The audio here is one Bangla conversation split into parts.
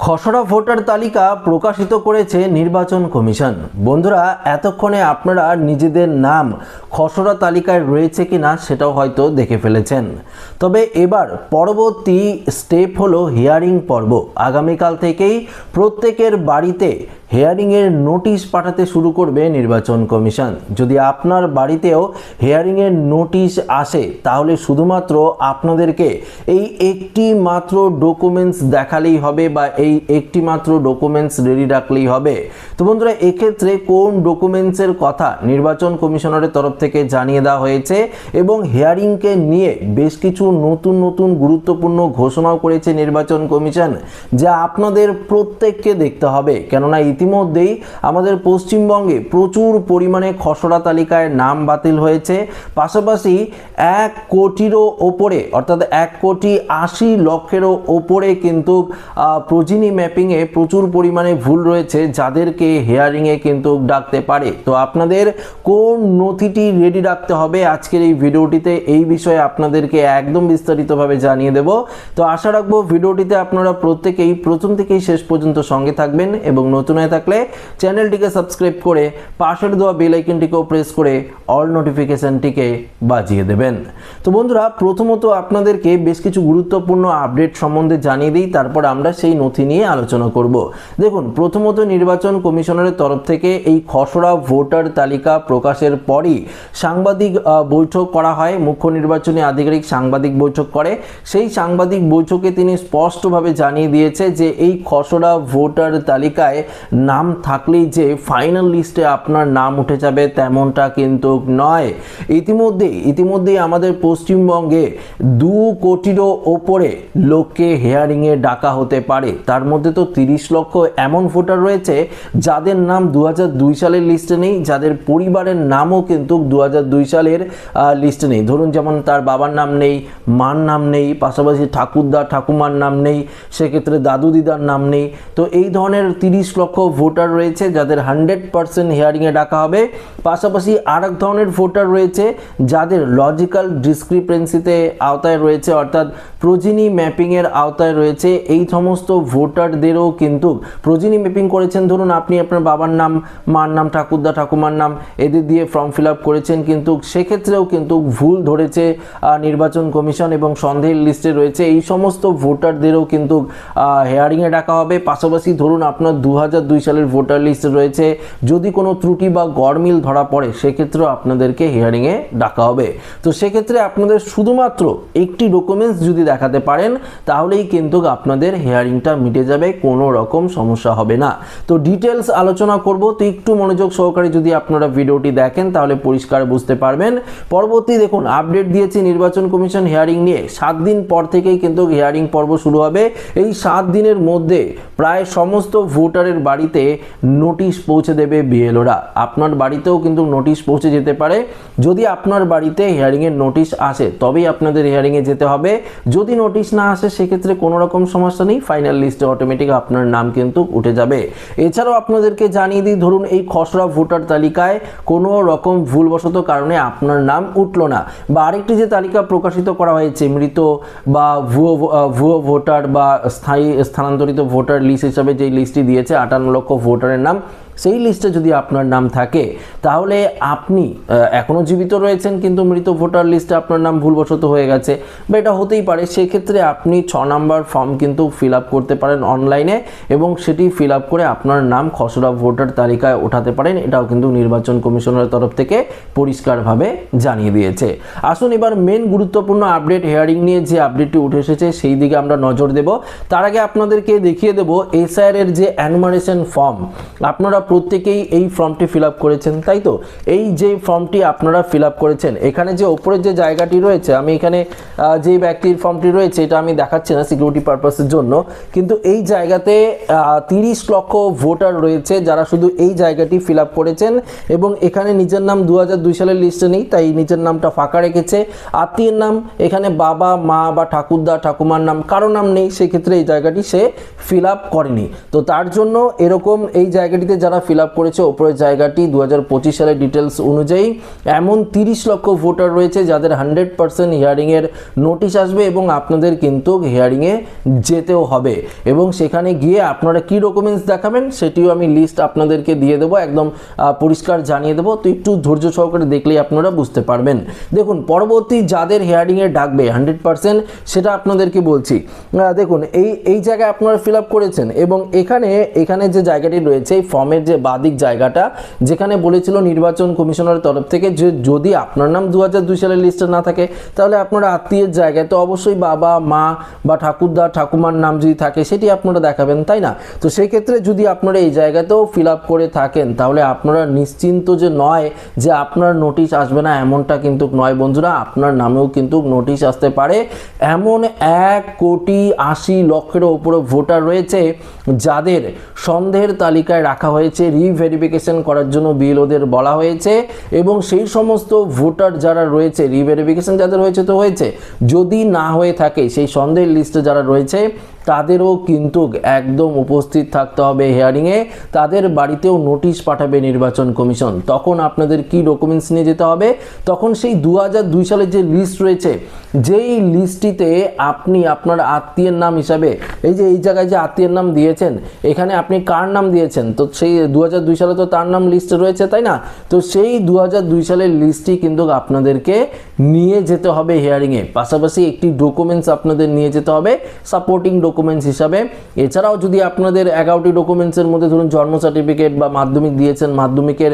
খসড়া ভোটার তালিকা প্রকাশিত করেছে নির্বাচন কমিশন। বন্ধুরা, এতক্ষণে আপনারা নিজেদের নাম খসড়া তালিকায় রয়েছে কিনা সেটাও হয়তো দেখে ফেলেছেন। তবে এবার পরবর্তী স্টেপ হলো হিয়ারিং পর্ব। আগামীকাল থেকেই প্রত্যেকের বাড়িতে হিয়ারিংয়ের নোটিশ পাঠাতে শুরু করবে নির্বাচন কমিশন। যদি আপনার বাড়িতেও হিয়ারিংয়ের নোটিশ আসে তাহলে শুধুমাত্র আপনাদেরকে এই একটি মাত্র ডকুমেন্টস দেখালেই হবে বা এই একটি মাত্র ডকুমেন্টস রেডি রাখলেই হবে। তো বন্ধুরা, এক্ষেত্রে কোন ডকুমেন্টসের কথা নির্বাচন কমিশনারের তরফ থেকে জানিয়ে দেওয়া হয়েছে এবং হিয়ারিংকে নিয়ে বেশ কিছু নতুন গুরুত্বপূর্ণ ঘোষণাও করেছে নির্বাচন কমিশন, যা আপনাদের প্রত্যেককে দেখতে হবে। কেননা ইতিমধ্যেই আমাদের পশ্চিমবঙ্গে প্রচুর পরিমাণে খসড়া তালিকায় নাম বাতিল হয়েছে। পাশাপাশি 1 কোটিরও ওপরে অর্থাৎ 1,80,00,000-এরও ওপরে কিন্তু প্রোজিনি ম্যাপিংয়ে প্রচুর পরিমাণে ভুল রয়েছে, যাদেরকে হিয়ারিংয়ে কিন্তু ডাকতে পারে। তো আপনাদের কোন নথিটি রেডি রাখতে হবে আজকের এই ভিডিওটিতে এই বিষয়ে আপনাদেরকে একদম বিস্তারিতভাবে জানিয়ে দেব। তো আশা রাখবো ভিডিওটিতে আপনারা প্রত্যেকেই প্রথম থেকেই শেষ পর্যন্ত সঙ্গে থাকবেন এবং নতুন হয়ে থাকলে চ্যানেলটিকে সাবস্ক্রাইব করে পাশের দেওয়া বেল আইকনটিকেও প্রেস করে অল নোটিফিকেশনটিকে বাজিয়ে দেবেন। তো বন্ধুরা, প্রথমত আপনাদেরকে বেশ কিছু গুরুত্বপূর্ণ আপডেট সম্বন্ধে জানিয়ে দিই, তারপর আমরা সেই নথি নিয়ে আলোচনা করব। দেখুন, প্রথমত নির্বাচন কমিশনের তরফ থেকে এই খসড়া ভোটার তালিকা প্রকাশের পরই সাংবাদিক বৈঠক করা হয়। মুখ্য নির্বাচনী আধিকারিক সাংবাদিক বৈঠক করে। সেই সাংবাদিক বৈঠকে তিনি স্পষ্টভাবে জানিয়ে দিয়েছে যে এই খসড়া ভোটার তালিকায় নাম থাকলেই যে ফাইনাল লিস্টে আপনার নাম উঠে যাবে তেমনটা কিন্তু নয়। ইতিমধ্যেই আমাদের পশ্চিমবঙ্গে 2 কোটিরও ওপরে লোককে হিয়ারিংয়ে ডাকা হতে পারে। তার মধ্যে তো 30 লক্ষ এমন ভোটার রয়েছে যাদের নাম 2002 সালের লিস্টে নেই, যাদের পরিবারের নামও কিন্তু 2002 সালের লিস্টে নেই। ধরুন, যেমন তার বাবার নাম নেই, মার নাম নেই, পাশাপাশি ঠাকুরদা ঠাকুমার নাম নেই, সেক্ষেত্রে দাদু দিদার নাম নেই। তো এই ধরনের 30 লক্ষ ভোটার রয়েছে যাদের 100% হিয়ারিংয়ে ডাকা হবে। পাশাপাশি আরেক ধরনের ভোটার রয়েছে যাদের লজিক্যাল ডিসক্রিপেন্সিতে আওতায় রয়েছে, অর্থাৎ প্রোজিনি ম্যাপিংয়ের আওতায় রয়েছে। এই সমস্ত ভোটারদেরও কিন্তু প্রোজিনি ম্যাপিং করেছেন। ধরুন, আপনি আপনার বাবার নাম, মার নাম, ঠাকুরদা ঠাকুমার নাম এদের দিয়ে ফর্ম ফিল আপ করেছেন, কিন্তু সেক্ষেত্রেও কিন্তু ভুল ধরেছে নির্বাচন কমিশন এবং সন্দেহের লিস্টে রয়েছে। এই সমস্ত ভোটারদেরও কিন্তু হিয়ারিংয়ে ডাকা হবে। পাশাপাশি ধরুন, আপনার 2002 সালের ভোটার লিস্টে রয়েছে, যদি কোনো ত্রুটি বা গড়মিল ধরা পড়ে সেক্ষেত্রেও আপনাদেরকে হিয়ারিংয়ে ডাকা হবে। তো সেক্ষেত্রে আপনাদের শুধুমাত্র একটি ডকুমেন্টস যদি দেখাতে পারেন তাহলেই কিন্তু আপনাদের হিয়ারিংটা মিটে যাবে, কোনো রকম সমস্যা হবে না। তো ডিটেলস আলোচনা করব, তো একটু মনোযোগ সহকারে যদি আপনারা ভিডিওটি দেখেন তাহলে পরিষ্কার বুঝতে পারবেন। পরবর্তী দেখুন আপডেট দিয়েছে নির্বাচন কমিশন হিয়ারিং নিয়ে। 7 দিন পর থেকেই কিন্তু হিয়ারিং পর্ব শুরু হবে। এই 7 দিনের মধ্যে প্রায় সমস্ত ভোটারের বাড়িতে নোটিশ পৌঁছে দেবে বিএলওরা। আপনার বাড়িতেও কিন্তু নোটিশ পৌঁছে যেতে পারে। যদি আপনার বাড়িতে হিয়ারিংয়ের নোটিশ আসে তবেই আপনাদের হিয়ারিংয়ে যেতে হবে। যদি নোটিশ না আসে সেক্ষেত্রে কোনো রকম সমস্যা নেই, ফাইনাল লিস্টে অটোমেটিক আপনার নাম কিন্তু উঠে যাবে। এছাড়াও আপনাদেরকে জানিয়ে দিই, ধরুন এই খসড়া ভোটার তালিকায় কোনো রকম ভুলবশত কারণে আপনার নাম উঠলো না, বা আরেকটি যে তালিকা প্রকাশিত করা হয়েছে মৃত বা ভুয়ো ভোটার বা স্থানান্তরিত ভোটার লিস্ট হিসাবে যে লিস্টটি দিয়েছে 58 লক্ষ ভোটারের নাম, সেই লিস্টে যদি আপনার নাম থাকে তাহলে আপনি এখনও জীবিত রয়েছেন কিন্তু মৃত ভোটার লিস্টে আপনার নাম ভুলবশত হয়ে গেছে, বা এটা হতেই পারে। সেক্ষেত্রে আপনি 6 নম্বর ফর্ম কিন্তু ফিল আপ করতে পারেন অনলাইনে এবং সেটি ফিল আপ করে আপনার নাম খসড়া ভোটার তালিকায় ওঠাতে পারেন। এটাও কিন্তু নির্বাচন কমিশনের তরফ থেকে পরিষ্কারভাবে জানিয়ে দিয়েছে। আসুন এবার মেন গুরুত্বপূর্ণ আপডেট হিয়ারিং নিয়ে যে আপডেটটি উঠে এসেছে সেই দিকে আমরা নজর দেব। তার আগে আপনাদেরকে দেখিয়ে দেব এসআইআর এর যে অ্যানুমারেশন ফর্ম, আপনারা প্রত্যেকেই এই ফর্মটি ফিল আপ করেছেন, তাই তো? এই যে ফর্মটি আপনারা ফিল আপ করেছেন, এখানে যে ওপরের যে জায়গাটি রয়েছে, আমি এখানে যে ব্যক্তির ফর্মটি রয়েছে এটা আমি দেখাচ্ছি না সিকিউরিটি পারপাসের জন্য, কিন্তু এই জায়গাতে 30 লক্ষ ভোটার রয়েছে যারা শুধু এই জায়গাটি ফিল আপ করেছেন এবং এখানে নিজের নাম 2002 সালের লিস্টে নেই, তাই নিজের নামটা ফাঁকা রেখেছে। আত্মীয়ের নাম এখানে বাবা মা বা ঠাকুরদা ঠাকুমার নাম কারো নাম নেই, সেক্ষেত্রে এই জায়গাটি সে ফিল আপ করেনি। তো তার জন্য এরকম এই জায়গাটিতে যারা যারা ফিল আপ করেছে ওপরের জায়গাটি 2025 সালের ডিটেলস অনুযায়ী এমন 30 লক্ষ ভোটার রয়েছে যাদের 100% হিয়ারিংয়ের নোটিশ আসবে এবং আপনাদের কিন্তু হিয়ারিংয়ে যেতেও হবে এবং সেখানে গিয়ে আপনারা কি ডকুমেন্টস দেখাবেন সেটিও আমি লিস্ট আপনাদেরকে দিয়ে দেবো, একদম পরিষ্কার জানিয়ে দেবো। তো একটু ধৈর্য সহকারে দেখলেই আপনারা বুঝতে পারবেন। দেখুন পরবর্তী যাদের হিয়ারিংয়ে ডাকবে 100% সেটা আপনাদেরকে বলছি। দেখুন এই জায়গায় আপনারা ফিল আপ করেছেন এবং এখানে যে জায়গাটি রয়েছে এই ফর্মের যে বাদিক জায়গাটা যেখানে বলেছিল নির্বাচন কমিশনের তরফ থেকে যে যদি আপনার নাম 2002 সালের লিস্টে না থাকে তাহলে আপনারা আত্মীয়ের জায়গায় তো অবশ্যই বাবা মা বা ঠাকুরদা ঠাকুমার নাম যদি থাকে সেটি আপনারা দেখাবেন, তাই না? তো সেই ক্ষেত্রে যদি আপনারা এই জায়গাতেও ফিল আপ করে থাকেন তাহলে আপনারা নিশ্চিন্ত যে নয় যে আপনার নোটিশ আসবে না এমনটা কিন্তু নয় বন্ধুরা, আপনার নামেও কিন্তু নোটিশ আসতে পারে। এমন 1,80,00,000 উপরে ভোটার রয়েছে যাদের সন্দেহের তালিকায় রাখা হয়েছে, রিভেরিফিকেশন করার জন্য বিএলওদের বলা হয়েছে এবং সেই সমস্ত ভোটার যারা রয়েছে রিভেরিফিকেশন যাদের হয়েছে তো হয়েছে, যদি না হয়ে থাকে সেই সন্দেহের লিস্টে যারা রয়েছে তাদেরও কিন্তু একদম উপস্থিত থাকতে হবে হিয়ারিংয়ে, তাদের বাড়িতেও নোটিশ পাঠাবে নির্বাচন কমিশন। তখন আপনাদের কি ডকুমেন্টস নিয়ে যেতে হবে? তখন সেই 2002 সালের যে লিস্ট রয়েছে যেই লিস্টটিতে আপনি আপনার আত্মীয়ের নাম হিসাবে এই যে এই জায়গায় যে আত্মীয়ের নাম দিয়েছেন এখানে আপনি কার নাম দিয়েছেন তো সেই 2002 সালে তো তার নাম লিস্টে রয়েছে, তাই না? তো সেই 2002 সালের লিস্টটি কিন্তু আপনাদেরকে নিয়ে যেতে হবে হিয়ারিংয়ে। পাশাপাশি একটি ডকুমেন্টস আপনাদের নিয়ে যেতে হবে সাপোর্টিং ডকুমেন্টস হিসাবে। এছাড়াও যদি আপনাদের 11টি ডকুমেন্টসের মধ্যে ধরুন জন্ম সার্টিফিকেট বা মাধ্যমিক দিয়েছেন মাধ্যমিকের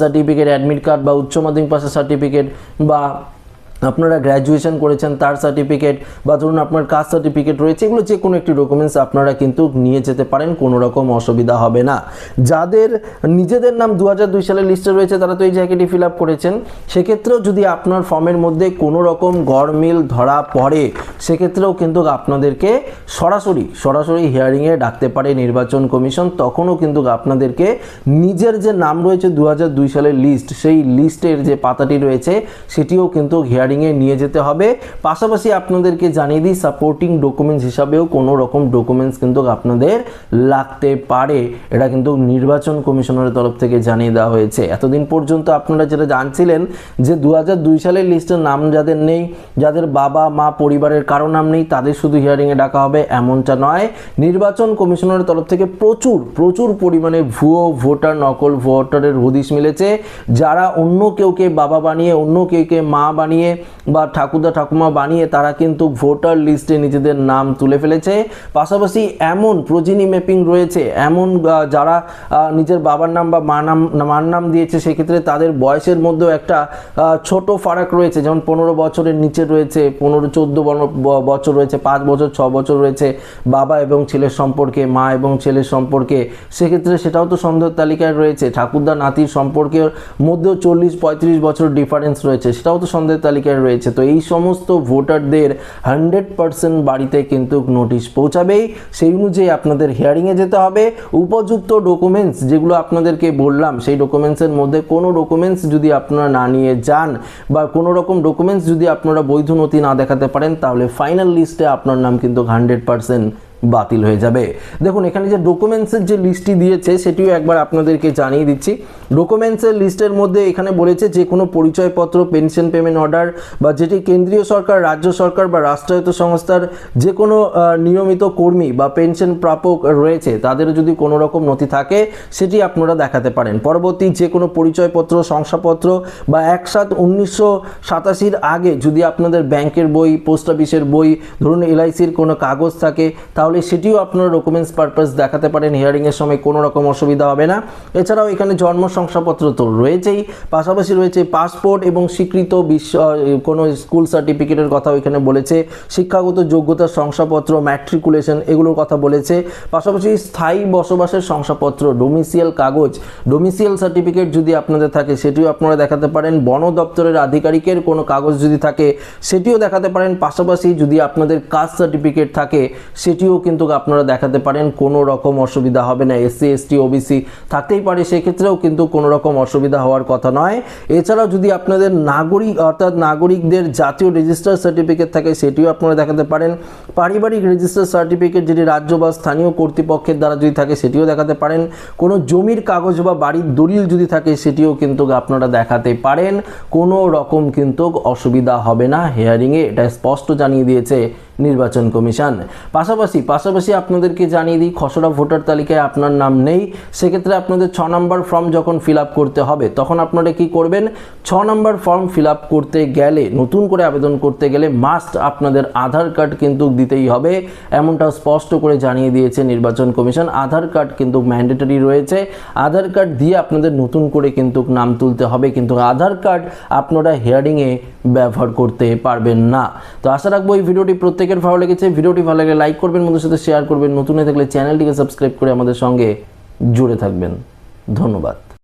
সার্টিফিকেট, অ্যাডমিট কার্ড বা উচ্চ মাধ্যমিক পাশের সার্টিফিকেট বা আপনারা গ্র্যাজুয়েশন করেছেন তার সার্টিফিকেট বা ধরুন আপনার কাস্ট সার্টিফিকেট রয়েছে, এগুলো যে কোনো একটি ডকুমেন্টস আপনারা কিন্তু নিয়ে যেতে পারেন, কোনো রকম অসুবিধা হবে না। যাদের নিজেদের নাম 2002 সালের লিস্টে রয়েছে তারা তো এই জায়গাটি ফিল আপ করেছেন, সেক্ষেত্রেও যদি আপনার ফর্মের মধ্যে কোনো রকম গড়মিল ধরা পড়ে সেক্ষেত্রেও কিন্তু আপনাদেরকে সরাসরি হিয়ারিংয়ে ডাকতে পারে নির্বাচন কমিশন। তখনও কিন্তু আপনাদেরকে নিজের যে নাম রয়েছে 2002 সালের লিস্ট সেই লিস্টের যে পাতাটি রয়েছে সেটিও কিন্তু হিয়ারিংয়ে নিয়ে যেতে হবে। পাশাপাশি আপনাদেরকে জানিয়ে দিই সাপোর্টিং ডকুমেন্টস হিসাবেও কোনো রকম ডকুমেন্টস কিন্তু আপনাদের লাগতে পারে, এটা কিন্তু নির্বাচন কমিশনের তরফ থেকে জানিয়ে দেওয়া হয়েছে। এতদিন পর্যন্ত আপনারা যেটা জানছিলেন যে 2002 সালের লিস্টের নাম যাদের নেই, যাদের বাবা মা পরিবারের কারো নাম নেই তাদের শুধু হিয়ারিংয়ে ডাকা হবে এমনটা নয়। নির্বাচন কমিশনের তরফ থেকে প্রচুর পরিমাণে ভুয়ো ভোটার নকল ভোটারের হদিশ মিলেছে, যারা অন্য কেউকে বাবা বানিয়ে অন্য কেউকে মা বানিয়ে বা ঠাকুরদা ঠাকুমা বানিয়ে তারা কিন্তু ভোটার লিস্টে নিজেদের নাম তুলে ফেলেছে। পাশাপাশি এমন প্রোজিনি ম্যাপিং রয়েছে, এমন যারা নিজের বাবার নাম বা মার নাম দিয়েছে সেক্ষেত্রে তাদের বয়সের মধ্যেও একটা ছোট ফারাক রয়েছে, যেমন 15 বছরের নিচে রয়েছে, 15-14 বছর রয়েছে, 5 বছর 6 বছর রয়েছে বাবা এবং ছেলের সম্পর্কে, মা এবং ছেলের সম্পর্কে, সেক্ষেত্রে সেটাও তো সন্দেহ তালিকায় রয়েছে। ঠাকুরদা নাতির সম্পর্কের মধ্যেও 40-35 বছর ডিফারেন্স রয়েছে, সেটাও তো সন্দেহ তালিকায় রয়েছে। তো এই সমস্ত ভোটারদের 100% বাড়িতে কিন্তু নোটিশ পৌঁছাবেই, সেই অনুযায়ী আপনাদের হিয়ারিংয়ে যেতে হবে। উপযুক্ত ডকুমেন্টস যেগুলো আপনাদেরকে বললাম সেই ডকুমেন্টসের মধ্যে কোনো ডকুমেন্টস যদি আপনারা না নিয়ে যান বা কোনো রকম ডকুমেন্টস যদি আপনারা বৈধ নথি না দেখাতে পারেন তাহলে ফাইনাল লিস্টে আপনার নাম কিন্তু 100% বাতিল হয়ে যাবে। দেখুন এখানে যে ডকুমেন্টসের যে লিস্টটি দিয়েছে সেটিও একবার আপনাদেরকে জানিয়ে দিচ্ছি। ডকুমেন্টসের লিস্টের মধ্যে এখানে বলেছে যে কোনো পরিচয়পত্র, পেনশন পেমেন্ট অর্ডার বা যেটি কেন্দ্রীয় সরকার, রাজ্য সরকার বা রাষ্ট্রায়ত্ত সংস্থার যে কোনো নিয়মিত কর্মী বা পেনশন প্রাপক রয়েছে তাদের যদি কোনো রকম নথি থাকে সেটি আপনারা দেখাতে পারেন। পরবর্তী যে কোনো পরিচয়পত্র, শংসাপত্র বা 1/7/1987 আগে যদি আপনাদের ব্যাংকের বই, পোস্ট অফিসের বই, ধরুন LICর কোনো কাগজ থাকে তাহলে সেটিও আপনারা ডকুমেন্টস পারপাস দেখাতে পারেন, হিয়ারিংয়ের সময় কোনো রকম অসুবিধা হবে না। এছাড়াও এখানে জন্ম শংসাপত্র তো রয়েছেই, পাশাপাশি রয়েছে পাসপোর্ট এবং স্বীকৃত কোনো স্কুল সার্টিফিকেটের কথাও এখানে বলেছে, শিক্ষাগত যোগ্যতার শংসাপত্র, ম্যাট্রিকুলেশন এগুলোর কথা বলেছে। পাশাপাশি স্থায়ী বসবাসের শংসাপত্র, ডোমিসিয়াল কাগজ, ডোমিসিয়াল সার্টিফিকেট যদি আপনাদের থাকে সেটিও আপনারা দেখাতে পারেন। বন দপ্তরের আধিকারিকের কোনো কাগজ যদি থাকে সেটিও দেখাতে পারেন। পাশাপাশি যদি আপনাদের কাস্ট সার্টিফিকেট থাকে সেটিও কিন্তু আপনারা দেখাতে পারেন, কোনো রকম অসুবিধা হবে না। এসসি এসটি ওবিসি থাকতেই পারে, সেক্ষেত্রেও কিন্তু কোনো রকম অসুবিধা হওয়ার কথা নয়। এছাড়াও যদি আপনাদের নাগরিক অর্থাৎ নাগরিকদের জাতীয় রেজিস্টার সার্টিফিকেট থাকে সেটিও আপনারা দেখাতে পারেন। পারিবারিক রেজিস্টার সার্টিফিকেট যেটি রাজ্য বা স্থানীয় কর্তৃপক্ষের দ্বারা যদি থাকে সেটিও দেখাতে পারেন। কোনো জমির কাগজ বা বাড়ির দলিল যদি থাকে সেটিও কিন্তু আপনারা দেখাতে পারেন। কোনো রকম কিন্তু অসুবিধা হবে না হিয়ারিংয়ে, এটা স্পষ্ট জানিয়ে দিয়েছে নির্বাচন কমিশন। পাশাপাশি আপনাদেরকে জানিয়ে দিই, খসড়া ভোটার তালিকায় আপনার নাম নেই, সেক্ষেত্রে আপনাদের 6 নম্বর ফর্ম যখন ফিল আপ করতে হবে তখন আপনারা কি করবেন, 6 নম্বর ফর্ম ফিল আপ করতে গেলে, নতুন করে আবেদন করতে গেলে মাস্ট আপনাদের আধার কার্ড কিন্তু দিতেই হবে, এমনটা স্পষ্ট করে জানিয়ে দিয়েছে নির্বাচন কমিশন। আধার কার্ড কিন্তু ম্যান্ডেটরি রয়েছে, আধার কার্ড দিয়ে আপনাদের নতুন করে কিন্তু নাম তুলতে হবে, কিন্তু আধার কার্ড আপনারা হিয়ারিংয়ে ব্যবহার করতে পারবেন না। তো আশা রাখবো এই ভিডিওটি প্রত্যেকের ভালো লেগেছে। ভিডিওটি ভালো লাগলে লাইক করবেন, বন্ধুদের সাথে শেয়ার করবেন, নতুন হয়ে থাকলে চ্যানেলটিকে সাবস্ক্রাইব করে আমাদের সঙ্গে জুড়ে থাকবেন। ধন্যবাদ।